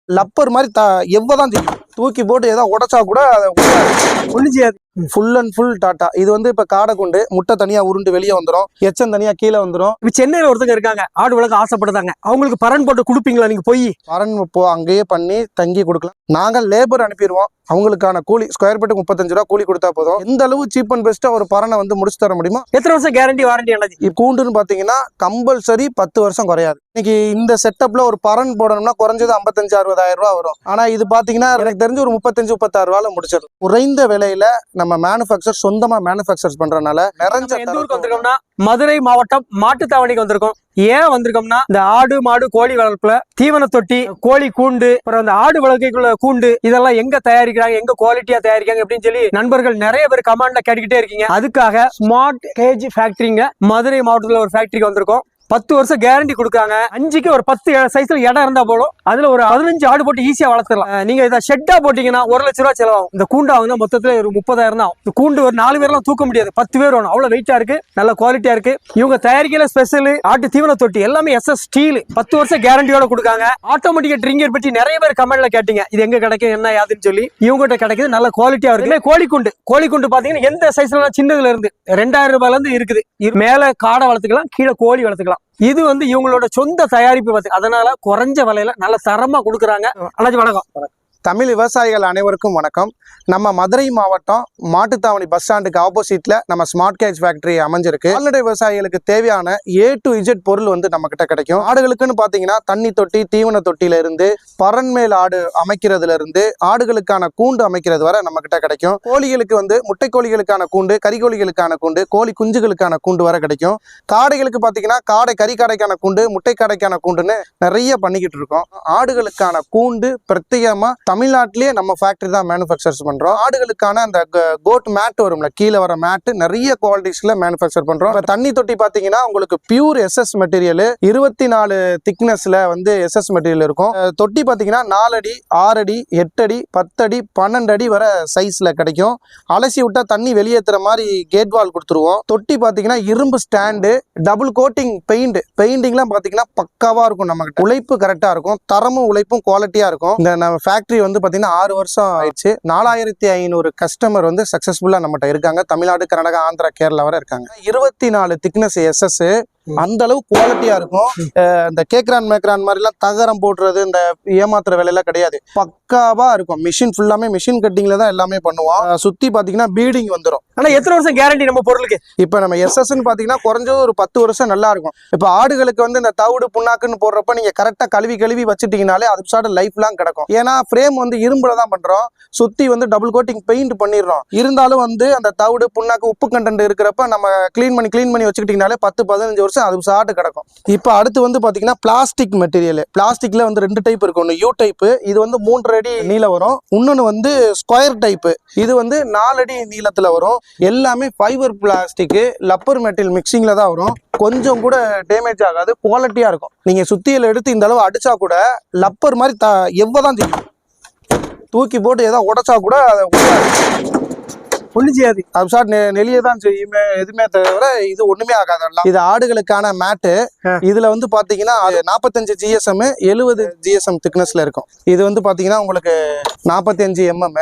Rubber மாதிரி எவ்வளவுதான் செய்யும். தூக்கி போட்டு ஏதாவது உடைச்சா கூட ஒண்ணு செய்யாது. Full and full tata. இது வந்து இப்ப காடை கொண்டு முட்டை தனியா உருண்டு வெளியே வந்துடும், எச்சம் தனியா கீழே வந்துடும். இப்ப சென்னையில ஒருத்தங்க இருக்காங்க, ஆடு வளர்க்க ஆசைப்படுறாங்க. அவங்களுக்கு பரன் போட்டு கொடுப்பீங்களா நீங்க? போய் பரன் அங்கேயே பண்ணி தங்கி கொடுக்கலாம். நாங்க லேபர் அனுப்பிடுவோம். அவங்களுக்கான கூலி ஸ்கொயர் ஃபீட்டுக்கு 35 ரூபா கூலி கொடுத்தா போதும். எந்த அளவு சீப் அண்ட் பெஸ்டா ஒரு பரனை வந்து முடிச்சு தர முடியுமா? எத்தனை வருஷம் கேரண்டி வாரண்டி? என்னது கூண்டுன்னு பாத்தீங்கன்னா கம்பல்சரி 10 வருஷம் குறையாது. இன்னைக்கு இந்த செட்டப்ல ஒரு பரன் போடணும்னா குறைஞ்சது 55-60,000 ரூபா வரும். ஆனா இது பாத்தீங்கன்னா எனக்கு தெரிஞ்சு ஒரு 35-36 ரூபால முடிச்சிடும். குறைந்த விலையில நம்ம மேனுஃபேக்சர் சொந்தமா மேனுஃபேக்சர் பண்றதுனால நிறைஞ்ச. எந்த ஊருக்கு வந்திருக்கோம்னா மதுரை மாவட்டம் மாட்டுத்தாவணிக்கு வந்திருக்கோம். ஏன் வந்திருக்கோம்னா இந்த ஆடு மாடு கோழி வளர்ப்புல தீவன தொட்டி, கோழி கூண்டு, அப்புறம் அந்த ஆடு வளர்க்கைக்குள்ள கூண்டு இதெல்லாம் எங்க தயாரிக்கிறாங்க, எங்க குவாலிட்டியா தயாரிக்காங்க அப்படின்னு சொல்லி நண்பர்கள் நிறைய பேர் கமெண்ட்ல கேட்டுக்கிட்டே இருக்கீங்க. அதுக்காக ஸ்மார்ட் கேஜ் ஃபேக்டரிங்க மதுரை மாவட்டத்துல ஒரு ஃபேக்டரிக்கு வந்திருக்கோம். 10 வருஷம் கேரண்டி கொடுக்காங்க. 5க்கு ஒரு 10 சைஸ்ல இடம் இருந்தா போலும். அதுல ஒரு 15 ஆடு போட்டு ஈஸியா வளர்த்துலாம். நீங்க இதை ஷெட்டா போட்டீங்கன்னா 1 லட்ச ரூபா செலவாகும். இந்த கூண்டு ஆகுனா மொத்தத்துல ஒரு 30,000 தான். இந்த கூண்டு ஒரு 4 பேர்லாம் தூக்க முடியாது, 10 பேர் வேணும். அவ்வளவு வெயிட்டா இருக்கு, நல்ல குவாலிட்டியா இருக்கு. இவங்க தயாரிக்கல ஸ்பெஷல் ஆட்டு தீவன தொட்டி எல்லாமே SS ஸ்டீல். 10 வருஷம் கேரண்டியோட கொடுக்காங்க. ஆட்டோமேட்டிக் ட்ரிங்கர் பற்றி நிறைய பேர் கமெண்ட்ல கேட்டீங்க, இது எங்க கிடைக்கும் என்ன யாதுன்னு சொல்லி. இவங்ககிட்ட கிடைக்குது, நல்ல குவாலிட்டியா இருக்கு. கோழிக்குண்டு பாத்தீங்கன்னா எந்த சைஸ்ல சின்னதுல இருந்து 2000 ரூபாயில இருந்து இருக்குது. மேல காடை வளர்த்துக்கலாம், கீழே கோழி வளர்த்துக்கலாம். இது வந்து இவங்களோட சொந்த தயாரிப்பு பார்த்து, அதனால குறைஞ்ச விலையில நல்ல தரமா கொடுக்குறாங்க. அண்ணாச்சி வணக்கம். தமிழ் விவசாயிகள் அனைவருக்கும் வணக்கம். நம்ம மதுரை மாவட்டம் மாட்டுத்தாவணி பஸ் ஸ்டாண்டுக்கு ஆப்போசிட்ல நம்ம ஸ்மார்ட் கேஜ் ஃபேக்டரி அமைஞ்சிருக்கு. கால்நடை விவசாயிகளுக்கு தேவையான A to Z பொருள் வந்து நம்ம கிட்ட கிடைக்கும். ஆடுகளுக்குன்னு பாத்தீங்கன்னா தண்ணி தொட்டி, தீவன தொட்டில இருந்து பரன் மேல் ஆடு அமைக்கிறதுல இருந்து ஆடுகளுக்கான கூண்டு அமைக்கிறது வரை நம்ம கிட்ட கிடைக்கும். கோழிகளுக்கு வந்து முட்டை கோழிகளுக்கான கூண்டு, கறிக்கோழிகளுக்கான கூண்டு, கோழி குஞ்சுகளுக்கான கூண்டு வரை கிடைக்கும். காடைகளுக்கு பாத்தீங்கன்னா கறி காடைக்கான கூண்டு, முட்டை காடைக்கான கூண்டுன்னு நிறைய பண்ணிக்கிட்டு இருக்கோம். ஆடுகளுக்கான கூண்டு பிரத்யேகமா தமிழ்நாட்டிலேயே நம்ம ஃபேக்டரி தான் மேனுஃபேக்சர்ஸ் பண்றோம். ஆடுகளுக்கான அந்த கோட் மேட் வரும்ல, கீழே வர மேட் நிறைய குவாலிட்டிஸ்ல மேனுஃபேக்சர் பண்றோம். தண்ணி தொட்டி பாத்தீங்கன்னா உங்களுக்கு பியூர் SS மெட்டீரியல் 24 திக்னஸ்ல வந்து SS மெட்டீரியல் இருக்கும். தொட்டி பாத்தீங்கன்னா 4 அடி, 6 அடி, 8 அடி, 10 அடி, 12 அடி வர சைஸ்ல கிடைக்கும். அலசி விட்டா தண்ணி வெளியேற்றுற மாதிரி கேட் வால் கொடுத்துருவோம். தொட்டி பாத்தீங்கன்னா இரும்பு ஸ்டாண்டு, டபுள் கோட்டிங் பெயிண்டிங்லாம் பாத்தீங்கன்னா பக்காவா இருக்கும். நமக்கு உழைப்பு கரெக்டா இருக்கும், தரமும் உழைப்பும் குவாலிட்டியா இருக்கும். இந்த நம்ம ஃபேக்டரி வந்து பாத்தீங்கன்னா 6 வருஷம் ஆயிடுச்சு. 4500 கஸ்டமர் வந்து சக்சஸ்ஃபுல்லா நம்மகிட்ட இருக்காங்க. தமிழ்நாடு, கர்நாடகா, ஆந்திரா, கேரளா வரை இருக்காங்க. 24 திக்னஸ் SS அந்த அளவு குவாலிட்டியா இருக்கும். இந்த கேக்ரான் மேக்ரான் மாதிரி எல்லாம் தகரம் போடுறது, இந்த ஏமாத்துற வேலையெல்லாம் கிடையாது. பக்காவா இருக்கும். மிஷின் ஃபுல்லாமே மிஷின் கட்டிங்ல தான் எல்லாமே பண்ணுவோம். சுத்தி பாத்தீங்கன்னா பீடிங் வந்துடும். ஆனா எத்தனை வருஷம் கேரண்டி நம்ம பொருளுக்கு? இப்ப நம்ம SS பாத்தீங்கன்னா குறைஞ்சது ஒரு 10 வருஷம் நல்லா இருக்கும். இப்ப ஆடுகளுக்கு வந்து இந்த தவிடு புண்ணாக்குன்னு போடுறப்ப நீங்க கரெக்டா கழுவி வச்சுட்டீங்கனாலே அது சார்ட் லைஃப் லாங் கிடக்கும். ஏன்னா ஃப்ரேம் வந்து இரும்புல தான் பண்றோம், சுத்தி வந்து டபுள் கோட்டிங் பெயிண்ட் பண்ணிடுறோம். இருந்தாலும் வந்து அந்த தவிடு புண்ணாக்கு உப்பு கண்டென்ட் இருக்கிறப்ப நம்ம கிளீன் பண்ணி வச்சுக்கிட்டீங்கனாலே 10-15 வருஷம் அது சாட்டு கிடக்கும். இப்போ அடுத்து வந்து பாத்தீங்கன்னா பிளாஸ்டிக் மெட்டீரியல். பிளாஸ்டிக்ல வந்து 2 டைப் இருக்கு. ஒன்று U டைப், இது வந்து 3 அடி நீளம் வரும். இன்னொன்னு வந்து ஸ்கொயர் டைப், இது வந்து 4 அடி நீளத்துல வரும். எல்லாமே ஃபைபர் பிளாஸ்டிக், லப்பர் மெட்டீரியல் மிக்சிங்ல தான் வரும். கொஞ்சம் கூட டேமேஜ் ஆகாது, குவாலிட்டியா இருக்கும். நீங்க சுத்தியில எடுத்து இந்த அளவு அடிச்சா கூட லப்பர் மாதிரி எவ்வளவுதான் செய்யும். தூக்கி போட்டு ஏதாவது உடைச்சா கூட ஒண்ணு செய்யாது. அது சார் நெளிய தான் செய்யுமே, எதுவுமே தவிர இது ஒண்ணுமே ஆகாது. இது ஆடுகளுக்கான மேட்டு. இதுல வந்து பாத்தீங்கன்னா 45 GSM 70 GSM திக்னஸ்ல இருக்கும். இது வந்து பாத்தீங்கன்னா உங்களுக்கு 45 mm.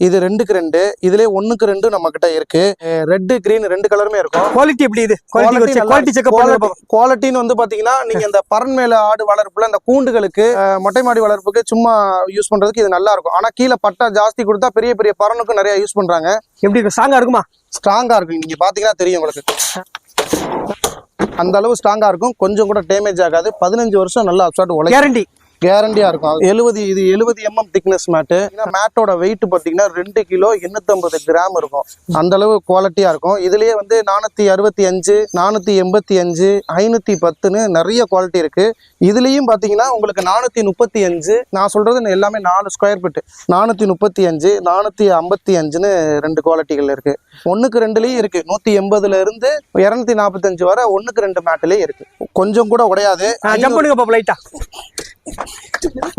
இது 2க்கு 2, இதுலயே 1க்கு 2 நம்ம கிட்ட இருக்கு. ரெட் கிரீன் 2 கலருமே இருக்கும். குவாலிட்டி எப்படி? இது குவாலிட்டின்னு வந்து பாத்தீங்கன்னா நீங்க இந்த பரன் மேல ஆடு வளர்ப்புல இந்த கூண்டுகளுக்கு, மொட்டை மாடி வளர்ப்புக்கு சும்மா யூஸ் பண்றதுக்கு இது நல்லா இருக்கும். ஆனா கீழே பட்டா ஜாஸ்தி கொடுத்தா பெரிய பெரிய பரனுக்கும் நிறைய யூஸ் பண்றாங்க. எப்படி இருக்கு? ஸ்ட்ராங்கா இருக்குமா? ஸ்ட்ராங்கா இருக்கும். நீங்க பாத்தீங்கன்னா தெரியும் உங்களுக்கு, அந்த அளவு ஸ்ட்ராங்கா இருக்கும். கொஞ்சம் கூட டேமேஜ் ஆகாது. 15 வருஷம் நல்லா கேரண்டியா இருக்கும். 70 mm திக்னஸ் மேட்டு. மேட்டோட வெயிட் பாத்தீங்கன்னா 2 கிலோ 850 கிராம் இருக்கும். அந்த அளவு குவாலிட்டியா இருக்கும். இதுலயே வந்து 465, 485, 510ன்னு நிறைய குவாலிட்டி இருக்கு. இதுலயும் பாத்தீங்கன்னா உங்களுக்கு 435, நான் சொல்றது எல்லாமே 4 ஸ்கொயர் ஃபீட், 435, 455ன்னு 2 குவாலிட்டிகள் இருக்கு. 1க்கு 2லயும் இருக்கு. 180ல இருந்து 245 வரை 1க்கு 2 மேட்லயே இருக்கு. கொஞ்சம் கூட உடையாது.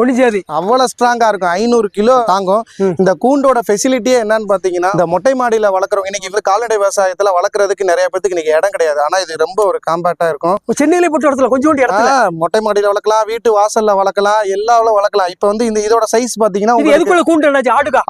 ஒன்னிச்சாதி அவ்வளவு ஸ்ட்ராங்கா இருக்கும். 500 கிலோ தாங்கும். இந்த கூண்டோட ஃபெசிலிட்டியே என்னன்னு பாத்தீங்கன்னா, இந்த மொட்டை மாடியில வளர்க்குறவங்க இன்னைக்கு கால்நடை விவசாயத்துல வளர்க்கறதுக்கு நிறைய பேருக்கு இன்னைக்கு இடம் கிடையாது. ஆனா இது ரொம்ப ஒரு காம்பேக்டா இருக்கும். சென்னையில போட்ட இடத்துல கொஞ்சோண்டு இடத்துல மொட்டை மாடியில வளர்க்கலாம், வீட்டு வாசல்ல வளர்க்கலாம், எல்லாவளும் வளர்க்கலாம். இப்ப வந்து இந்த இதோட சைஸ் பாத்தீங்கன்னா இது எதுக்குள்ள கூண்டு என்னாச்சு? ஆடுக்கா?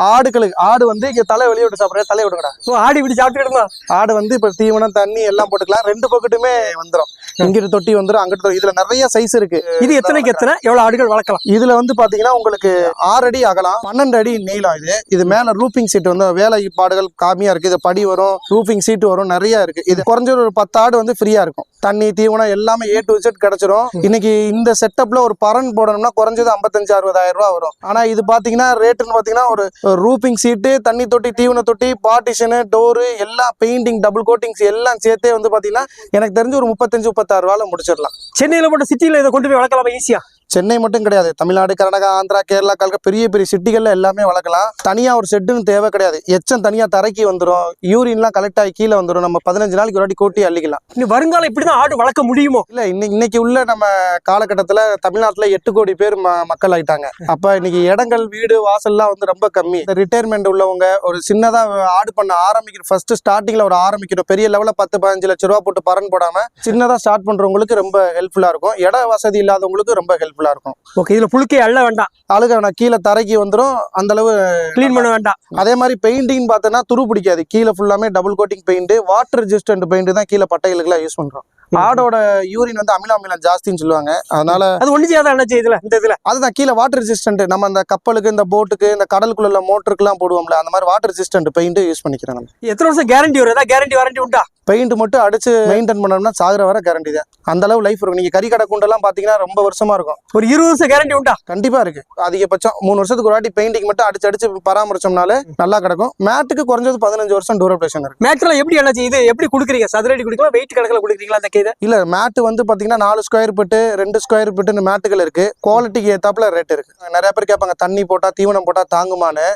ஆடு வந்து இங்க தலை வெளியே விட்டு சாப்பிடுற தலை விடுங்கடா. ஆடு இப்படி சாப்பிட்டுடுமா? ஆடு வந்து இப்ப தீவனம் தண்ணி எல்லாம் போட்டுக்கலாம். 2 பக்கெட்டுமே வந்துடும். இங்கிட்டு தொட்டி வந்துடும், அங்கிட்டு இதுல நிறைய சைஸ் இருக்கு. இது எத்தனைக்கு எத்தனை எவ்வளவு ஆடுகள் வளர்க்கலாம்? இதுல வந்து பாத்தீங்கன்னா உங்களுக்கு 6 அடி அகலம், 12 அடி நீளம். இது மேல ரூஃபிங் சீட் வந்து வேலை பாடுகள் காமியா இருக்கு. இது படி வரும், ரூஃபிங் சீட் வரும், நிறைய இருக்கு. இது குறைஞ்ச ஒரு 10 ஆடு வந்து ஃப்ரீயா இருக்கும். தண்ணி தீவனம் எல்லாமே A to Z கிடைச்சிரும். இன்னைக்கு இந்த செட்டப்ல ஒரு பரன் போடணும்னா குறைஞ்சது 55,000-60,000 ரூபாய் வரும். ஆனா இது பாத்தீங்கன்னா ரேட்டுன்னு பாத்தீங்கன்னா ஒரு ரூஃபிங் சீட்டு, தண்ணி தொட்டி, தீவன தொட்டி, பார்ட்டிஷனு, டோரு எல்லாம் பெயிண்டிங், டபுள் கோட்டிங்ஸ் எல்லாம் சேர்த்தே வந்து பாத்தீங்கன்னா எனக்கு தெரிஞ்சு ஒரு 35-36 ரூபாயில முடிச்சிடலாம். சென்னையில போட்ட சிட்டியில இதை கொண்டு போய் வளர்க்கலாமா ஈஸியா? சென்னை மட்டும் கிடையாது, தமிழ்நாடு, கர்நாடகா, ஆந்திரா, கேரளா, கல்கா பெரிய பெரிய சிட்டிகள்ல எல்லாமே வளர்க்கலாம். தனியா ஒரு செட்டுன்னு தேவை கிடையாது. எச்சம் தனியா தரைக்கு வந்துடும், யூரின்லாம் கலெக்ட் ஆகி கீழே வந்துடும். நம்ம 15 நாளைக்கு ஒரு வாட்டி கூட்டி அள்ளிக்கலாம். இன்னும் வருங்காலம் இப்படிதான் ஆடு வளர்க்க முடியுமோ? இல்ல இன்னைக்கு உள்ள நம்ம காலகட்டத்துல தமிழ்நாட்டுல 8 கோடி பேர் மக்கள் ஆயிட்டாங்க. அப்ப இன்னைக்கு இடங்கள், வீடு, வாசல்லாம் வந்து ரொம்ப கம்மி. ரிட்டையர்மெண்ட் உள்ளவங்க ஒரு சின்னதா ஆடு பண்ண ஆரம்பிக்கிற ஃபர்ஸ்ட் ஸ்டார்டிங்ல ஒரு ஆரம்பிக்கணும். பெரிய லெவல்ல 10-15 லட்சம் ரூபாய் போட்டு பரன் போடாம சின்னதா ஸ்டார்ட் பண்றவங்களுக்கு ரொம்ப ஹெல்ப்ஃபுல்லா இருக்கும். இட வசதி இல்லாதவங்களுக்கு ரொம்ப ஹெல்ப்ஃபுல்லா இருக்கும். ஓகே, இதுல புழுக்கே அள்ள வேண்டாம், அழுக வேணாம், கீழே தரைக்கு வந்துடும், அந்த அளவு கிளீன் பண்ண வேண்டாம். அதே மாதிரி பெயிண்டிங் பார்த்தோன்னா துரு பிடிக்காது. கீழே ஃபுல்லாமே double coating paint, water resistant paint தான் கீழே பட்டைகளுக்குலாம் யூஸ் பண்றோம். ஆடோட யூரின் வந்து அமிலம் ஜாஸ்தின்னு சொல்லுவாங்க. அதனால அது ஒண்ணு செய்யாத என்ன செய்யுதுல இந்த இதுல அதுதான் கீழே வாட்டர் ரெசிஸ்டன்ட். நம்ம அந்த கப்பலுக்கு, இந்த போட்டுக்கு, இந்த கடலுக்குள்ள மோட்டருக்குலாம் போடுவோம்ல, அந்த மாதிரி வாட்டர் ரெசிஸ்டன்ட் பெயிண்ட் யூஸ் பண்ணிக்கிறோம். எத்தனை வருஷம் கேரண்டி வரும்? ஏதாவது கேரண்டி வாரண்டி உண்டா? பெயிண்ட் மட்டும் அடிச்சு மெயின்டைன் பண்ணோம்னா சாகுற வர கேரண்டி தான். அந்த அளவு லைஃப் இருக்கும். நீங்க கறி கடை கூண்டெல்லாம் பாத்தீங்கன்னா ரொம்ப வருஷமா இருக்கும். ஒரு 20 வருஷம் கேரண்டி உண்டா? கண்டிப்பா இருக்கு. அதிகபட்சம் 3 வருஷத்துக்கு ஒரு வாட்டி பெயிண்டிங் மட்டும் அடிச்சு பராமரிச்சோம்னாலே நல்லா கிடக்கும். மேட்டுக்கு குறைஞ்சது 15 வருஷம் டூரபிளேஷன் இருக்கு. மேட்ல எப்படி என்ன செய்யுது? எப்படி கொடுக்குறீங்க? சதுரடி கொடுக்கலாம், வெயிட் கணக்கில் கொடுக்குறீங்களா? அந்த கைதை இல்ல, மேட் வந்து பாத்தீங்கன்னா 4 ஸ்கொயர் ஃபீட், 2 ஸ்கொயர் ஃபீட்னு மேட்டுகள் இருக்கு. குவாலிட்டிக்கு ஏத்தாப்புல ரேட் இருக்கு. நிறைய பேர் கேட்பாங்க தண்ணி போட்டா, தீவனம் போட்டா தாங்குமான்னு.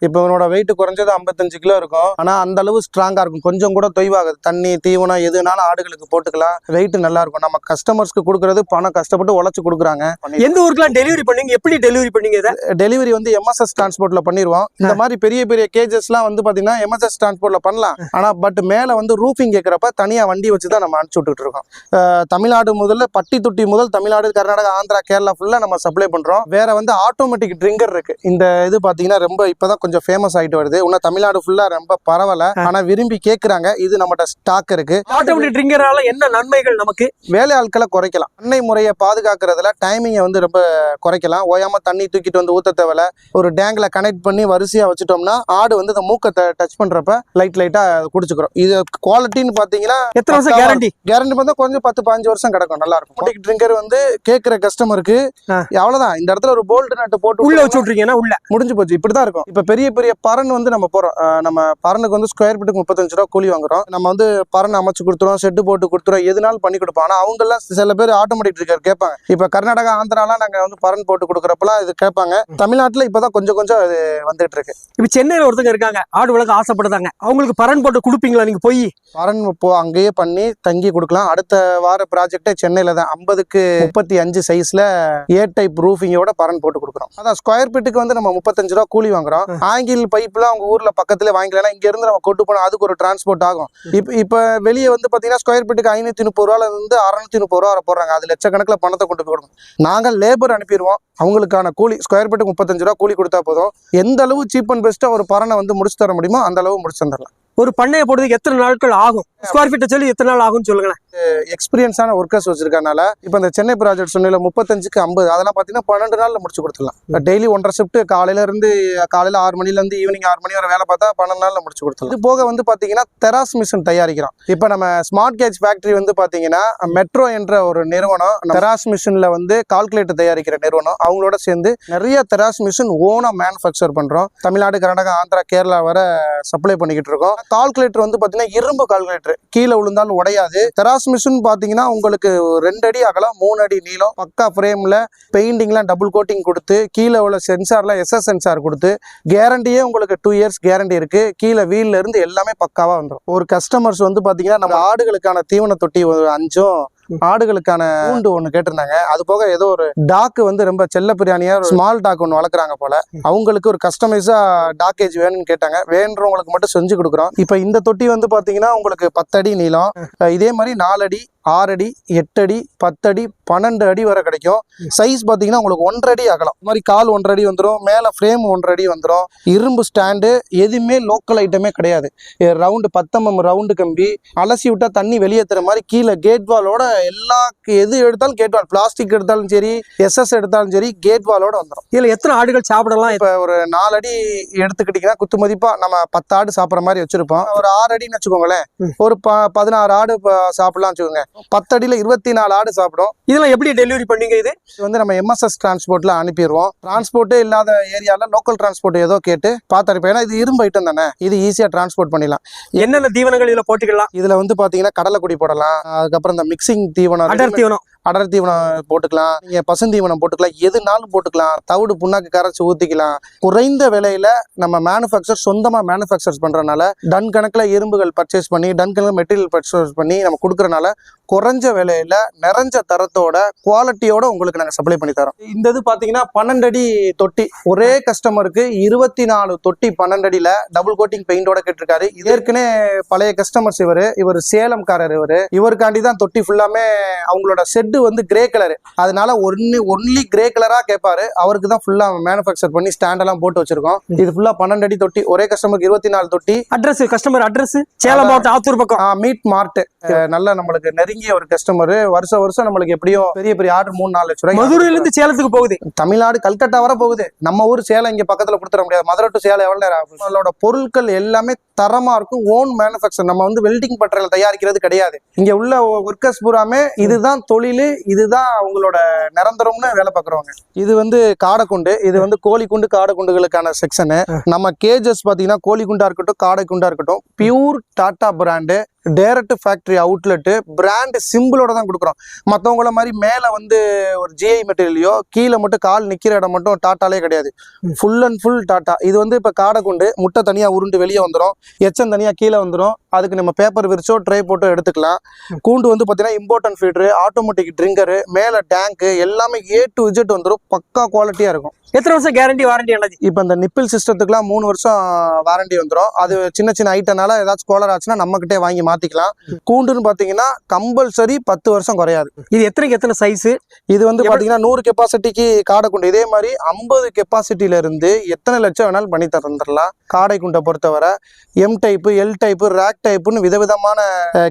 இப்ப இவனோட வெயிட் குறைஞ்சது 55 கிலோ இருக்கும். ஆனா அந்த அளவு ஸ்ட்ராங்கா இருக்கும். கொஞ்சம் கூட தொய்வாகுது. தண்ணி தீவனம் எதுனாலும் ஆடுகளுக்கு போட்டுக்கலாம். வெயிட் நல்லா இருக்கும். நம்ம கஸ்டமர்ஸ்க்கு கொடுக்கறது பணம் கஷ்டப்பட்டு உழைச்சு கொடுக்குறாங்க. எந்த ஊருக்குலாம் டெலிவரி பண்ணீங்க? எப்படி டெலிவரி பண்ணீங்க? டெலிவரி வந்து MSS டிரான்ஸ்போர்ட்ல பண்ணிடுவோம். இந்த மாதிரி பெரிய பெரிய கேஜஸ்லாம் வந்து பாத்தீங்கன்னா MSS டிரான்ஸ்போர்ட்ல பண்ணலாம். ஆனா பட் மேல வந்து ரூஃபிங் கேட்கறப்ப தனியா வண்டி வச்சுதான் நம்ம அனுப்பிச்சு விட்டுட்டு இருக்கோம். தமிழ்நாடு முதல்ல பட்டி தொட்டி முதல் தமிழ்நாடு, கர்நாடகா, ஆந்திரா, கேரளா ஃபுல்லா நம்ம சப்ளை பண்றோம். வேற வந்து ஆட்டோமேட்டிக் ட்ரிங்கர் இருக்கு. இந்த இது பாத்தீங்கன்னா ரொம்ப இப்பதான் கொஞ்சம் ஃபேமஸ் ஆயிட்டு வருது. இன்னும் தமிழ்நாடு ஃபுல்லா ரொம்ப பரவல, ஆனா விரும்பி கேக்குறாங்க. இது நம்மகிட்ட ஸ்டாக் இருக்கு. ஆட்டோமேட்டிக் ட்ரிங்கரால என்ன நன்மைகள்? நமக்கு வேலை ஆட்களை குறைக்கலாம். பண்ணை முறையை பாதுகாக்கிறதுல டைமிங்கை வந்து ரொம்ப குறைக்கலாம். ஓயாம தண்ணி தூக்கிட்டு வந்து ஊத்த தேவையில்ல. ஒரு டேங்க்ல கனெக்ட் பண்ணி வரிசையா வச்சுட்டோம்னா ஆடு வந்து இந்த மூக்கத்தை டச் பண்றப்ப லைட்டா குடிச்சுக்கிறோம். இது குவாலிட்டின்னு பாத்தீங்கன்னா எத்தனை வருஷம் கேரண்டி? கேரண்டி பார்த்தா கொஞ்சம் 10-15 வருஷம் கிடக்கும். நல்லா இருக்கும். ட்ரிங்கர் வந்து கேட்கிற கஸ்டமருக்கு அவ்வளவுதான். இந்த இடத்துல ஒரு போல்ட் நட்டு போட்டு உள்ள வச்சு விட்டுருக்கீங்கன்னா உள்ள முடிஞ்சு போச்சு. இப்படிதான் இருக்கும். இப்ப பெரிய பெரிய பரன் வந்து நம்ம போறோம். நம்ம பரனுக்கு வந்து ஸ்கொயர் ஃபீட்டுக்கு 35 ரூபா கூலி வாங்குறோம். நம்ம வந்து பரன் அமைச்சு கொடுத்துறோம், செட்டு போட்டு கொடுத்துறோம், எதுனாலும் பண்ணி கொடுப்போம். ஆனா அவங்க எல்லாம் சில பேர் ஆட்டோமேட்டிக் ட்ரிங்கர் கேட்பாங்க. இப்ப கர்நாடகா, ஆந்திராலாம் நாங்க வந்து பரன் போட்டு கொடுக்குறப்பெல்லாம் இது கேட்பாங்க. தமிழ்நாட்டுல இப்பதான் கொஞ்சம் இது வந்துட்டு இருக்கு. இப்ப சென்னையில ஒருத்தங்க இருக்காங்க, ஆடு வளர்க்க ஆசைப்படுறாங்க. அவங்களுக்கு பரன் போட்டு கொடுப்பீங்களா? நீங்க போய் பரன் அங்கேயே பண்ணி தங்கி கொடுக்கலாம். அடுத்த வார ப்ராஜெக்டே சென்னையில தான் 50க்கு 35 சைஸ்ல ஏ டைப் ரூஃபிங்கோட பரன் போட்டு கொடுக்குறோம். அதான் ஸ்கொயர் ஃபீட்டுக்கு வந்து நம்ம 35 ரூபா கூலி வாங்குறோம். ஆங்கில் பைப்லாம் அவங்க ஊர்ல பக்கத்துல வாங்கிக்கலாம். இங்க இருந்து நம்ம கொண்டு போனோம், அதுக்கு ஒரு டிரான்ஸ்போர்ட் ஆகும். இப்ப வெளியே வந்து பாத்தீங்கன்னா ஸ்கொயர் ஃபீட்டுக்கு 530 ரூபால இருந்து 630 ரூபா வர போடுறாங்க. அது லட்சக்கணக்கில் பணத்தை கொண்டு போய் கொடுக்கணும். நாங்கள் லேபர் அனுப்பிடுவோம். அவங்களுக்கான கூலி ஸ்கொயர் ஃபீட்டுக்கு 35 ரூபா கூலி கொடுத்தா போதும். எந்த அளவு சீப் அண்ட் பெஸ்ட்டா ஒரு பரனை வந்து முடிச்சு தர முடியுமோ அந்த அளவு முடிச்சு தரலாம். ஒரு பண்ணையை போடுறதுக்கு எத்தனை நாட்கள் ஆகும்? ஸ்கொயர் ஃபீட்டை சொல்லி எத்தனை நாள் ஆகும்னு சொல்லுங்களேன். எக்ஸ்பீரியன்ஸான ஒர்க்கர்ஸ் வச்சிருக்கனால இப்போ இந்த சென்னை ப்ராஜெக்ட் சொன்ன 35க்கு 50 அதெல்லாம் பார்த்தீங்கன்னா 12 நாள்ல முடிச்சு கொடுத்துடலாம். டெய்லி 1.5 ஷிஃப்ட் காலையில 6 மணில இருந்து ஈவினிங் 6 மணி வரை வேலை பார்த்தா 12 நாள்ல முடிச்சு கொடுத்துடலாம். இது போக வந்து பாத்தீங்கன்னா தெராஸ் மிஷின் தயாரிக்கிறோம். இப்போ நம்ம ஸ்மார்ட் கேஜ் ஃபேக்டரி வந்து பாத்தீங்கன்னா மெட்ரோ என்ற ஒரு நிறுவனம் தெராஸ் மிஷின்ல வந்து கால்குலேட்டர் தயாரிக்கிற நிறுவனம். அவங்களோட சேர்ந்து நிறைய தெராஸ் மிஷின் ஓனா மேனுஃபேக்சர் பண்றோம். தமிழ்நாடு, கர்நாடகா, ஆந்திரா, கேரளா வர சப்ளை பண்ணிக்கிட்டு இருக்கோம். கால்குலேட்டர் வந்து பாத்தீங்கன்னா இரும்பு கால்குலேட்டர், கீழே விழுந்தாலும் உடையாது. தெராஸ் மிஷின் பாத்தீங்கன்னா உங்களுக்கு 2 அடி அகலம், 3 அடி நீளம், பக்கா ஃப்ரேம்ல பெயிண்டிங்லாம் டபுள் கோட்டிங் கொடுத்து, கீழே உள்ள சென்சார்ல SS சென்சார் கொடுத்து, கேரண்டியே உங்களுக்கு 2 இயர்ஸ் கேரண்டி இருக்கு. கீழே வீல்ல இருந்து எல்லாமே பக்காவா வந்துடும். ஒரு கஸ்டமர்ஸ் வந்து பாத்தீங்கன்னா நம்ம ஆடுகளுக்கான தீவன தொட்டி 5 ஆடுகளுக்கான கூண்டு ஒண்ணு கேட்டிருந்தாங்க. அது போக ஏதோ ஒரு டாக் வந்து ரொம்ப செல்ல பிரியாணியா ஸ்மால் டாக் ஒன்று வளர்க்குறாங்க போல. அவங்களுக்கு ஒரு கஸ்டமைஸா டாக்கேஜ் வேணும்னு கேட்டாங்க. வேணுன்றவங்களுக்கு மட்டும் செஞ்சு கொடுக்குறோம். இப்போ இந்த தொட்டி வந்து பாத்தீங்கன்னா உங்களுக்கு 10 அடி நீளம், இதே மாதிரி 4 அடி 6 அடி 8 அடி 10 அடி 12 அடி வரை கிடைக்கும். சைஸ் பாத்தீங்கன்னா உங்களுக்கு 1.5 அடி அகலம், இந்த மாதிரி கால் 1.5 அடி வந்துடும், மேல ஃப்ரேம் 1.5 அடி வந்துடும். இரும்பு ஸ்டாண்டு, எதுவுமே லோக்கல் ஐட்டமே கிடையாது. ரவுண்டு 10 mm ரவுண்டு கம்பி, அலசி விட்டா தண்ணி வெளியேற்றுற மாதிரி கீழே கேட் வாலோட எல்லா எது எடுத்தாலும் கேட் வால், பிளாஸ்டிக் எடுத்தாலும் சரி எஸ்எஸ் எடுத்தாலும் சரி கேட் வாலோட வந்துடும். இதுல எத்தனை ஆடுகள் சாப்பிடலாம்? இப்போ ஒரு 4 அடி எடுத்துக்கிட்டீங்கன்னா குத்து மதிப்பா நம்ம 10 ஆடு சாப்பிட்ற மாதிரி வச்சிருப்போம். ஒரு 6 அடின்னு வச்சுக்கோங்களேன், ஒரு 16 ஆடு சாப்பிடலாம் வச்சுக்கோங்க. 10 அடியில 24 ஆடு சாப்பிடும். இதெல்லாம் எப்படி டெலிவரி பண்ணீங்க? இது வந்து நம்ம எம்எஸ்எஸ் டிரான்ஸ்போர்ட்ல அனுப்பிடுவோம். டிரான்ஸ்போர்ட்டே இல்லாத ஏரியால லோக்கல் டிரான்ஸ்போர்ட் ஏதோ கேட்டு பார்த்து அனுப்பி, ஏன்னா இது இரும்பு ஐட்டம் தானே, இது ஈஸியா டிரான்ஸ்போர்ட் பண்ணிடலாம். என்னென்ன தீவனங்கள் இதுல போட்டுக்கலாம்? இதுல வந்து பாத்தீங்கன்னா கடலைக்குடி போடலாம், அதுக்கப்புறம் இந்த மிக்சிங் தீவனம், அடர் தீவனம், அடர் தீவனம் போட்டுக்கலாம், நீங்க பசுந்தீவனம் போட்டுக்கலாம், எதுனாலும் போட்டுக்கலாம். தவிடு புண்ணாக்கு கரைச்சி ஊத்திக்கலாம். குறைந்த விலையில நம்ம மேனுஃபேக்சர் சொந்தமா மேனுஃபேக்சர் பண்றதுனால டன் கணக்குல இரும்புகள் பர்ச்சேஸ் பண்ணி, டன் கணக்குல மெட்டீரியல் பர்ச்சேஸ் பண்ணி நம்ம கொடுக்கறனால குறைஞ்ச விலையில நிறைஞ்ச தரத்தோட குவாலிட்டியோட உங்களுக்கு நாங்க சப்ளை பண்ணி தரோம். இந்த இது பாத்தீங்கன்னா 12 அடி தொட்டி, ஒரே கஸ்டமருக்கு 24 தொட்டி 12 அடியில டபுள் கோட்டிங் பெயிண்டோட கேட்டிருக்காரு. இதற்குனே பழைய கஸ்டமர்ஸ் இவர் சேலம்காரர், இவருக்காண்டி தான் தொட்டி ஃபுல்லாமே. அவங்களோட செட் வந்து கிரே கலர், அதனால ஒன்லி கிரே கலரா கேட்பாரு. அவருக்கு தான் ஃபுல்லா மேனுஃபேக்சர் பண்ணி ஸ்டாண்ட் எல்லாம் போட்டு வச்சிருக்கோம். இது ஃபுல்லா 12 அடி தொட்டி, ஒரே கஸ்டமருக்கு 24 தொட்டி. அட்ரஸ், கஸ்டமர் அட்ரஸ் சேலம் மாவட்டம் ஆத்தூர் பக்கம் மீட் மார்ட். நல்ல நம்மளுக்கு நெருங்கிய ஒரு கஸ்டமர். வருஷம் நம்மளுக்கு எப்படியும் பெரிய பெரிய ஆர்டர் 3-4 லட்சம் ரூபாய். மதுரையில இருந்து சேலத்துக்கு போகுது, தமிழ்நாடு கல்கட்டா வர போகுது. நம்ம ஊர் சேலம் இங்க பக்கத்துல கொடுத்துட முடியாது. மதுரை டு சேலம் எவ்வளவு நேரம் ஆகும்? நம்மளோட பொருட்கள் எல்லாமே தரமா இருக்கும். ஓன் மேனுஃபேக்சர், நம்ம வந்து வெல்டிங் பட்டறையில தயாரிக்கிறது கிடையாது. இங்க உள்ள ஒர்க்கர்ஸ் பூராமே இதுதான் தொழில், இதுதான் அவங்களோட நிரந்தரம்னு வேலை பார்க்குறவங்க. இது வந்து காடை குண்டு, இது வந்து கோழி குண்டு காடை குண்டுகளுக்கான செக்ஷனு. நம்ம கேஜஸ் பாத்தீங்கன்னா கோழி குண்டா இருக்கட்டும் காடை குண்டா இருக்கட்டும் pure Tata brand, direct factory outlet, brand சிம்பிளோட தான் கொடுக்குறோம். மற்றவங்கள மாதிரி மேலே வந்து ஒரு ஜிஐ மெட்டீரியலையோ கீழே மட்டும் கால் நிற்கிற இடம் மட்டும் டாட்டாலே கிடையாது. Full and full tata. இது வந்து இப்போ காடை குண்டு, முட்டை தனியாக உருண்டு வெளியே வந்துடும், எச்சம் தனியாக கீழே வந்துடும். அதுக்கு நம்ம பேப்பர் விரிச்சோ ட்ரை போட்டோ எடுத்துக்கலாம். கூண்டு வந்து பார்த்தீங்கன்னா இம்போர்ட்டன் ஃபீட்ரு, ஆட்டோமேட்டிக் ட்ரிங்கரு, மேலே டேங்க்கு எல்லாமே A to Z வந்துடும். பக்கா குவாலிட்டியாக இருக்கும். எத்தனை வருஷம் கேரண்டி வாரண்டி? என்னது இப்போ இந்த நிப்பிள் சிஸ்டத்துக்குலாம் 3 வருஷம் வாரண்டி வந்துடும். அது சின்ன சின்ன ஐட்டனால ஏதாச்சும் கோலர் ஆச்சுன்னா நம்மகிட்டே வாங்கி மாத்திக்கலாம். கூண்டுன்னு பாத்தீங்கன்னா கம்பல்சரி 10 வருஷம் குறையாது. இது எத்தனை சைஸ்? இது வந்து பாத்தீங்கன்னா 100 கெப்பாசிட்டிக்கு காடை குண்டு. இதே மாதிரி 50 கெப்பாசிட்டில இருந்து எத்தனை லட்சம் வேணாலும் பண்ணி தந்துடலாம். காடை குண்டை பொறுத்தவரை M type, L type, rack டைப்புன்னு விதவிதமான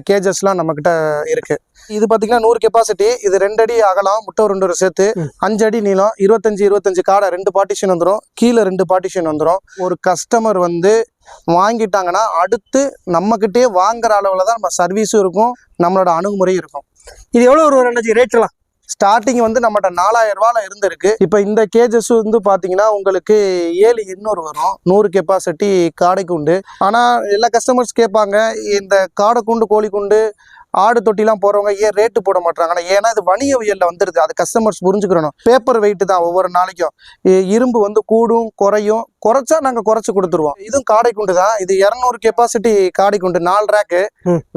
கேஜஸ்லாம் நம்ம கிட்ட இருக்கு. இது பாத்தீங்கன்னா 100 கெப்பாசிட்டி. இது 2 அடி அகலம், முட்டை 2 சேர்த்து 5 அடி நீளம், 25 காடை 2 பார்ட்டிஷன் வந்துடும், கீழே 2 பார்ட்டிஷன் வந்துடும். ஒரு கஸ்டமர் வந்து வாங்கிட்டாங்கன்னா அடுத்து நம்ம கிட்டே வாங்குற அளவுல தான் நம்ம சர்வீஸும் இருக்கும், நம்மளோட அணுகுமுறையும் இருக்கும். இது எவ்வளவு ஒரு ரேட்லாம்? ஸ்டார்டிங் வந்து நம்மகிட்ட 4000 ரூபாயில இருந்திருக்கு. இப்போ இந்த கேஜஸ் வந்து பாத்தீங்கன்னா உங்களுக்கு 7,200 வரும். 100 கெப்பாசிட்டி காடை குண்டு. ஆனா எல்லா கஸ்டமர்ஸ் கேட்பாங்க, இந்த காடை குண்டு கோழி குண்டு ஆடு தொட்டிலாம் போறவங்க ஏன் ரேட்டு போட மாட்டாங்கன்னா, ஏன்னா இது வணிகவியல்ல வந்துருது. அது கஸ்டமர்ஸ் புரிஞ்சுக்கிறணும். பேப்பர் வெயிட் தான் ஒவ்வொரு நாளைக்கும். இரும்பு வந்து கூடும் குறையும், குறைச்சா நாங்க குறைச்சு கொடுத்துருவோம். இதுவும் காடை குண்டு தான். இது 200 கெப்பாசிட்டி காடை குண்டு, 4 ரேக்கு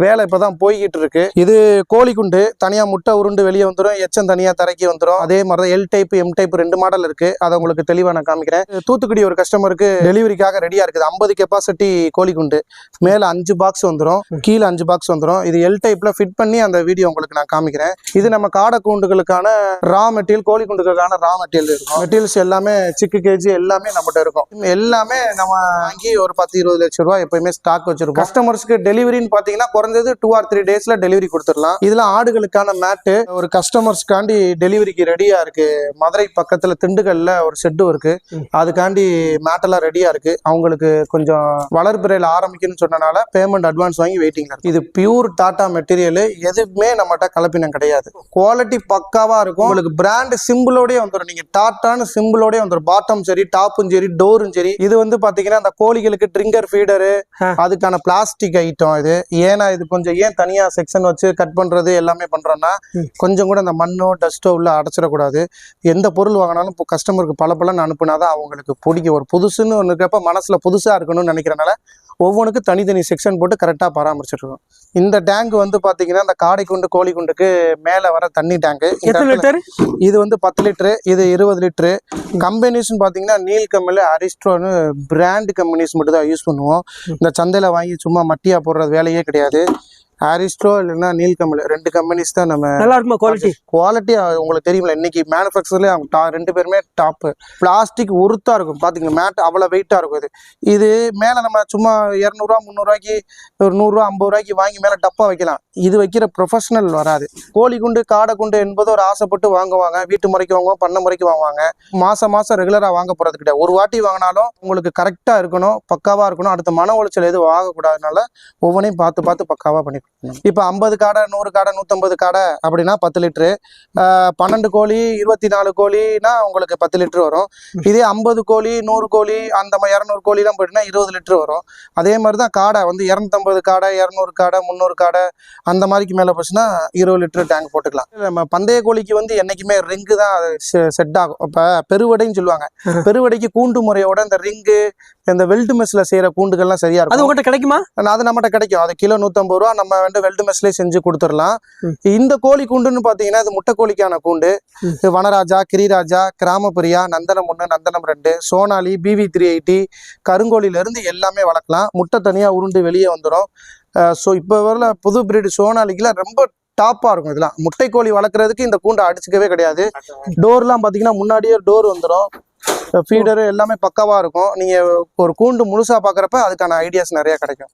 வேலை இப்பதான் போய்கிட்டு இருக்கு. இது கோழி குண்டு, தனியா முட்டை உருண்டு வெளியே வந்துடும், எச்சம் தனியா தரைக்கி வந்துடும். அதே மாதிரிதான் L type M type 2 model இருக்கு. அதை உங்களுக்கு தெளிவா நான் காமிக்கிறேன். தூத்துக்குடி ஒரு கஸ்டமருக்கு டெலிவரிக்காக ரெடியா இருக்குது. 50 கெப்பாசிட்டி கோழி குண்டு, மேல 5 பாக்ஸ் வந்துடும், கீழே 5 பாக்ஸ் வந்துடும். இது எல் டைப்ல ஃபிட் பண்ணி அந்த வீடியோ உங்களுக்கு நான் காமிக்கிறேன். இது நம்ம காடை கூண்டுகளுக்கான ரா மெட்டீரியல், கோழி கூண்டுகளுக்கான ரா மெட்டீரியல் இருக்கும். மெட்டீரியல்ஸ் எல்லாமே சிக்கு கேஜி எல்லாமே நம்மகிட்ட இருக்கும். எல்லாமே நம்ம வாங்கி ஒரு 10-20 லட்சம் ரூபாய் எப்பயுமே ஸ்டாக் வச்சிருக்கோம். கஸ்டமர்ஸ்க்கு டெலிவரின்னு பாத்தீங்கன்னா குறைஞ்சது 2 or 3 டேஸ்ல டெலிவரி கொடுத்துடலாம். இதுல ஆடுகளுக்கான மேட்டு ஒரு கஸ்டமர்ஸ்க்காண்டி டெலிவரிக்கு ரெடியா இருக்கு. மதுரை பக்கத்துல திண்டுக்கல்ல ஒரு செட்டு இருக்கு, அதுக்காண்டி மேட்டெல்லாம் ரெடியா இருக்கு. அவங்களுக்கு கொஞ்சம் வளர்பிறையில ஆரம்பிக்கணும்னு சொன்னனால பேமெண்ட் அட்வான்ஸ் வாங்கி வெயிட்டிங்ல இருக்கு. இது பியூர் டாடா மெட்டீரியல், எதுவுமே நம்மகிட்ட கலப்பினம் கிடையாது. குவாலிட்டி பக்காவா இருக்கும். உங்களுக்கு பிராண்ட் சிம்பிளோடய வந்துடும். நீங்க டாட்டான்னு சிம்பிளோடய வந்துடும். பாட்டம் சரி, டாப்பும் சரி, டோரும் கூடும் சரி. இது வந்து பாத்தீங்கன்னா அந்த கோழிகளுக்கு ட்ரிங்கர் ஃபீடரு, அதுக்கான பிளாஸ்டிக் ஐட்டம் இது. ஏன்னா இது கொஞ்சம் ஏன் தனியா செக்ஷன் வச்சு கட் பண்றது எல்லாமே பண்றோம்னா கொஞ்சம் கூட அந்த மண்ணோ டஸ்ட்டோ உள்ள அடைச்சிடக்கூடாது. எந்த பொருள் வாங்கினாலும் இப்போ கஸ்டமருக்கு பல அனுப்புனாதான் அவங்களுக்கு பிடிக்கும். ஒரு புதுசுன்னு ஒன்று இருக்கப்ப மனசுல புதுசா இருக்கணும்னு நினைக்கிறனால ஒவ்வொன்றுக்கு தனித்தனி செக்ஷன் போட்டு கரெக்டாக பராமரிச்சிருக்கோம். இந்த டேங்க் வந்து பார்த்தீங்கன்னா இந்த காடை குண்டு கோழி குண்டுக்கு மேலே வர தண்ணி டேங்கு. இது வந்து 10 லிட்டரு, இது 20 லிட்டரு. கம்பெனிஸ்ன்னு பார்த்தீங்கன்னா நீல்கம்மில் அரிஸ்ட்ரோன்னு பிராண்ட் கம்பெனிஸ் மட்டும் தான் யூஸ் பண்ணுவோம். இந்த சந்தையில் வாங்கி சும்மா மட்டியா போடுறது வேலையே கிடையாது. அரிஸ்ட்ரோ இல்லைன்னா நீல்கம்மில் 2 கம்பெனிஸ் தான். நம்ம நல்லா இருக்குமா குவாலிட்டி உங்களுக்கு தெரியுமில்ல, இன்னைக்கு மேனுஃபேக்சர்லேயே அவங்க 2 பேருமே டாப்பு. பிளாஸ்டிக் உறுத்தா இருக்கும் பார்த்தீங்கன்னா, மேட் அவ்வளோ வெயிட்டாக இருக்கும். இது மேலே நம்ம சும்மா 200 300 ஒரு 100 50 வாங்கி மேலே டப்பா வைக்கலாம். இது வைக்கிற ப்ரொஃபஷனல் வராது. கோழி குண்டு காடை குண்டு என்பது ஒரு ஆசைப்பட்டு வாங்குவாங்க. வீட்டு முறைக்கு வாங்குவாங்க, பண்ண முறைக்கு வாங்குவாங்க. மாசம் ரெகுலராக வாங்க போகிறது கிடையாது. ஒரு வாட்டி வாங்கினாலும் உங்களுக்கு கரெக்டாக இருக்கணும், பக்காவாக இருக்கணும். அடுத்த மன உளைச்சல் எதுவும் வாங்கக்கூடாதுனால ஒவ்வொன்றையும் பார்த்து பக்காவாக பண்ணி. இப்போ 50 காடை 100 காடை 150 காடை அப்படின்னா 10 லிட்டரு. 12 கோழி 24 கோழினா உங்களுக்கு 10 லிட்டரு வரும். இதே 50 கோழி 100 கோழி அந்த மாதிரி 200 கோழிலாம் போயிட்டுனா 20 லிட்டரு வரும். அதே மாதிரி தான் காடை வந்து 250 காடை 200 காடை 300 காடை அந்த மாதிரிக்கு மேலே போச்சுன்னா 20 லிட்டரு டேங்க் போட்டுக்கலாம். நம்ம பந்தய கோழிக்கு வந்து என்னைக்குமே ரிங்கு தான் செட் ஆகும். இப்போ பெருவடைன்னு சொல்லுவாங்க. பெருவடைக்கு கூண்டு முறையோட இந்த ரிங்கு, இந்த வெல்டு மெஸ்ல செய்யற கூண்டுகள்லாம் சரியா இருக்கும். அது உங்கள்கிட்ட கிடைக்குமா? அது நம்மகிட்ட கிடைக்கும். அது கிலோ 150 ரூபா. நம்ம வந்து வெல்டு மெஸ்லேயே செஞ்சு கொடுத்துடலாம். இந்த கோழி கூண்டுன்னு பாத்தீங்கன்னா இது முட்டை கோழிக்கான கூண்டு. வனராஜா, கிரிராஜா, கிராமப்பிரியா, நந்தனம் 1, நந்தனம் 2, சோனாலி, BV 380 கருங்கோழில இருந்து எல்லாமே வளர்க்கலாம். முட்டை தனியா உருண்டு வெளியே வந்துடும். ஸோ இப்போ வரல புது பிரீடு சோனாலிக்குலாம் ரொம்ப டாப்பா இருக்கும். இதெல்லாம் முட்டை கோழி வளர்க்குறதுக்கு இந்த கூண்டை அடிச்சுக்கவே கிடையாது. டோர்லாம் பாத்தீங்கன்னா முன்னாடியே டோர் வந்துடும். ஃபீடரு எல்லாமே பக்காவா இருக்கும். நீங்க ஒரு கூண்டு முழுசா பாக்குறப்ப அதுக்கான ஐடியாஸ் நிறைய கிடைக்கும்.